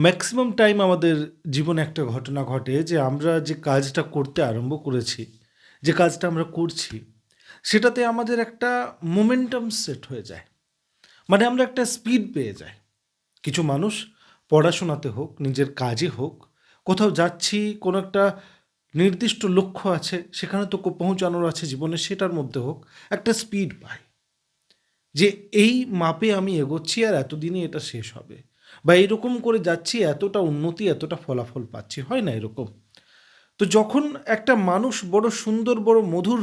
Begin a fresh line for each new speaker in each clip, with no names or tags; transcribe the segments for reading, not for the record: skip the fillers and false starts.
Maximum time আমাদের জীবনে একটা ঘটনা ঘটে যে আমরা যে কাজটা করতে আরম্ভ করেছি, যে কাজটা আমরা করছি, সেটাতে আমাদের একটা মোমেন্টাম সেট হয়ে যায়। মানে আমরা একটা স্পিড পেয়ে যাই। কিছু মানুষ পড়াশোনাতে হোক, নিজের কাজে হোক, কোথাও যাচ্ছি, কোনো একটা নির্দিষ্ট লক্ষ্য আছে, সেখানে তো পৌঁছানোর আছে জীবনে, সেটার মধ্যে হোক, একটা স্পিড পায়। যে এই মাপে আমি এগোচ্ছি আর এতদিনে এটা শেষ হবে, বা এরকম করে যাচ্ছি, এতটা উন্নতি, এতটা ফলাফল পাচ্ছি, হয় না এরকম? তো যখন একটা মানুষ বড় সুন্দর, বড় মধুর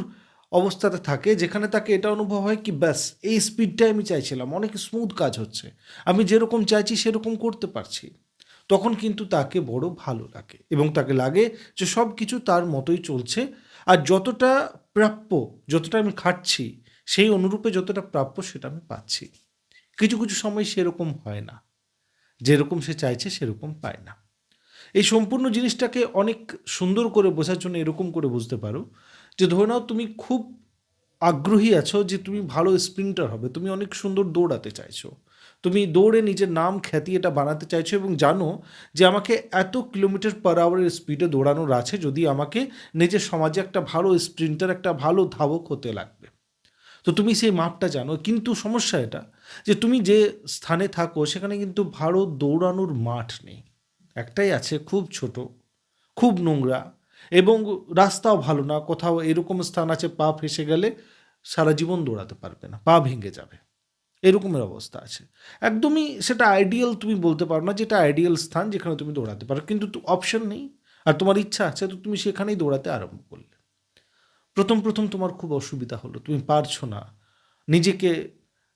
অবস্থাতে থাকে, যেখানে তাকে এটা অনুভব হয় কি ব্যাস এই স্পিডটাই আমি চাইছিলাম, অনেক স্মুথ কাজ হচ্ছে, আমি যেরকম চাইছি সেরকম করতে পারছি, তখন কিন্তু তাকে বড় ভালো লাগে এবং তাকে লাগে যে সব কিছু তার মতোই চলছে। আর যতটা প্রাপ্য, যতটা আমি খাটছি, সেই অনুরূপে যতটা প্রাপ্য সেটা আমি পাচ্ছি। কিছু কিছু সময় সেরকম হয় না, যেরকম সে চাইছে সেরকম পায় না। এই সম্পূর্ণ জিনিসটাকে অনেক সুন্দর করে বোঝার জন্য এরকম করে বুঝতে পারো যে ধরে নাও তুমি খুব আগ্রহী আছো যে তুমি ভালো স্প্রিন্টার হবে, তুমি অনেক সুন্দর দৌড়াতে চাইছো, তুমি দৌড়ে নিজের নাম খ্যাতি এটা বানাতে চাইছো এবং জানো যে আমাকে এত কিলোমিটার পার আওয়ারের স্পিডে দৌড়ানোর আছে যদি আমাকে নিজের সমাজে একটা ভালো স্প্রিন্টার, একটা ভালো ধাবক হতে লাগবে। তো তুমি সেই মাপটা জানো, কিন্তু সমস্যা এটা যে তুমি যে স্থানে থাকো সেখানে কিন্তু ভালো দৌড়ানোর মাঠ নেই। একটাই আছে, খুব ছোট, খুব নোংরা, এবং রাস্তাও ভালো না। কোথাও এরকম স্থান আছে পা ফেসে গেলে সারা জীবন দৌড়াতে পারবে না, পা ভেঙে যাবে, এরকমের অবস্থা আছে। একদমই সেটা আইডিয়াল তুমি বলতে পারো না, যেটা আইডিয়াল স্থান যেখানে তুমি দৌড়াতে পারো, কিন্তু অপশন নেই। আর তোমার ইচ্ছা আছে, তো তুমি সেখানেই দৌড়াতে আরম্ভ করলে। প্রথম প্রথম তোমার খুব অসুবিধা হলো, তুমি পারছো না, নিজেকে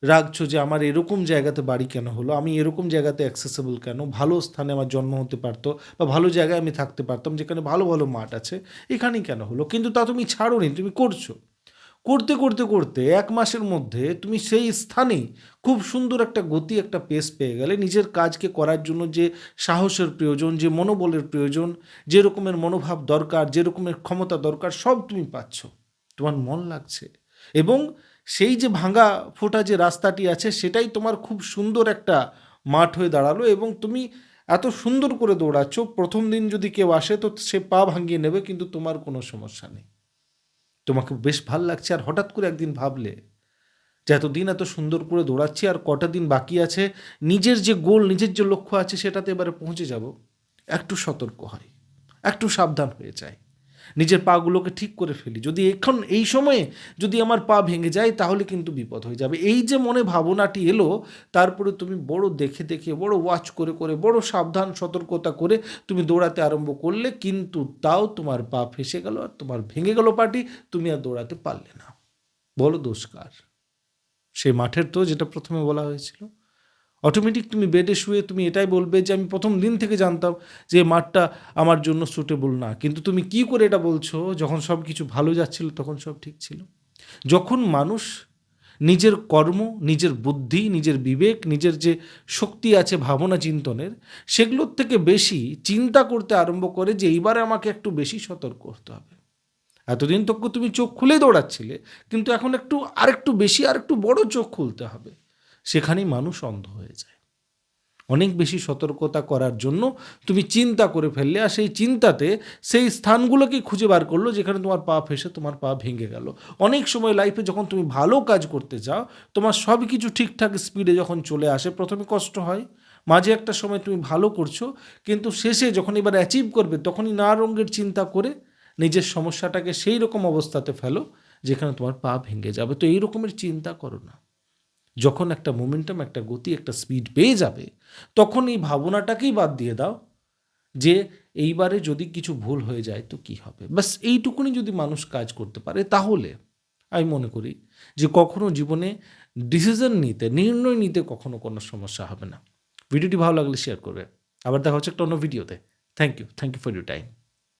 রাখছো যে আমার এরকম জায়গাতে বাড়ি কেন হলো, আমি এরকম জায়গাতে অ্যাক্সেসেবল কেন, ভালো স্থানে আমার জন্ম হতে পারতো, বা ভালো জায়গায় আমি থাকতে পারতাম যেখানে ভালো ভালো মাঠ আছে, এখানেই কেন হলো। কিন্তু তা তুমি ছাড়োনি, তুমি করছো। করতে করতে করতে 1 মাসের মধ্যে তুমি সেই স্থানেই খুব সুন্দর একটা গতি, একটা পেস পেয়ে গেলে। নিজের কাজকে করার জন্য যে সাহসের প্রয়োজন, যে মনোবলের প্রয়োজন, যে রকমের মনোভাব দরকার, যে রকমের ক্ষমতা দরকার, সব তুমি পাচ্ছ। তোমার মন লাগছে, এবং সেই যে ভাঙা ফোটা যে রাস্তাটি আছে সেটাই তোমার খুব সুন্দর একটা মাঠ হয়ে দাঁড়ালো, এবং তুমি এত সুন্দর করে দৌড়াচ্ছ, প্রথম দিন যদি কেউ আসে তো সে পা ভাঙিয়ে নেবে, কিন্তু তোমার কোনো সমস্যা নেই, তোমাকে বেশ ভাল লাগছে। আর হঠাৎ করে একদিন ভাবলে যে এতদিন এত সুন্দর করে দৌড়াচ্ছি, আর কটা দিন বাকি আছে, নিজের যে গোল, নিজের যে লক্ষ্য আছে সেটাতে এবারে পৌঁছে যাব, একটু সতর্ক হয়, একটু সাবধান হয়ে যায়, নিজের পাগুলোকে ঠিক করে ফেলি। যদি এখন এই সময়ে যদি আমার পা ভেঙে যায় তাহলে কিন্তু বিপদ হয়ে যাবে। এই যে মনে ভাবনাটি এলো, তারপরে তুমি বড় দেখে দেখে, বড় ওয়াচ করে করে, বড় সাবধান সতর্কতা করে তুমি দৌড়াতে আরম্ভ করলে, কিন্তু তাও তোমার পা ফেসে গেল আর তোমার ভেঙে গেল পাটি, তুমি আর দৌড়াতে পারলে না। বলো দোষ কার? সেই মাঠের তো, যেটা প্রথমে বলা হয়েছিল। অটোমেটিক তুমি বেডে শুয়ে তুমি এটাই বলবে যে আমি প্রথম দিন থেকে জানতাম যে মাঠটা আমার জন্য সুটেবল না। কিন্তু তুমি কি করে এটা বলছো? যখন সব কিছু ভালো যাচ্ছিল তখন সব ঠিক ছিল। যখন মানুষ নিজের কর্ম, নিজের বুদ্ধি, নিজের বিবেক, নিজের যে শক্তি আছে ভাবনা চিন্তনের, সেগুলোর থেকে বেশি চিন্তা করতে আরম্ভ করে যে এইবারে আমাকে একটু বেশি সতর্ক হতে হবে। এতদিন তো তুমি চোখ খুলেই দৌড়াচ্ছিলে, কিন্তু এখন একটু আরেকটু বেশি, আরেকটু বড় চোখ খুলতে হবে। সেখানেই মানুষ অন্ধ হয়ে যায়। অনেক বেশি সতর্কতা করার জন্য তুমি চিন্তা করে ফেললে, আর সেই চিন্তাতে সেই স্থানগুলোকেই খুঁজে বার করলো যেখানে তোমার পা ফেসে তোমার পা ভেঙে গেল। অনেক সময় লাইফে যখন তুমি ভালো কাজ করতে যাও, তোমার সব কিছু ঠিকঠাক স্পিডে যখন চলে আসে, প্রথমে কষ্ট হয়, মাঝে একটা সময় তুমি ভালো করছো, কিন্তু শেষে যখন এবার অ্যাচিভ করবে তখনই নানা রঙের চিন্তা করে নিজের সমস্যাটাকে সেই রকম অবস্থাতে ফেলো যেখানে তোমার পা ভেঙে যাবে। তো এই রকমের চিন্তা করো না। যখন একটা মোমেন্টাম, একটা গতি, একটা স্পিড পেয়ে যাবে, তখন এই ভাবনাটাকেই বাদ দিয়ে দাও যে এইবারে যদি কিছু ভুল হয়ে যায় তো কি হবে। ব্যাস এইটুকুনি যদি মানুষ কাজ করতে পারে, তাহলে আমি মনে করি যে কখনো জীবনে ডিসিশন নিতে, নির্ণয় নিতে কখনো কোনো সমস্যা হবে না। ভিডিওটি ভালো লাগলে শেয়ার করবে। আবার দেখা হচ্ছে একটা অন্য ভিডিওতে। Thank you for your time.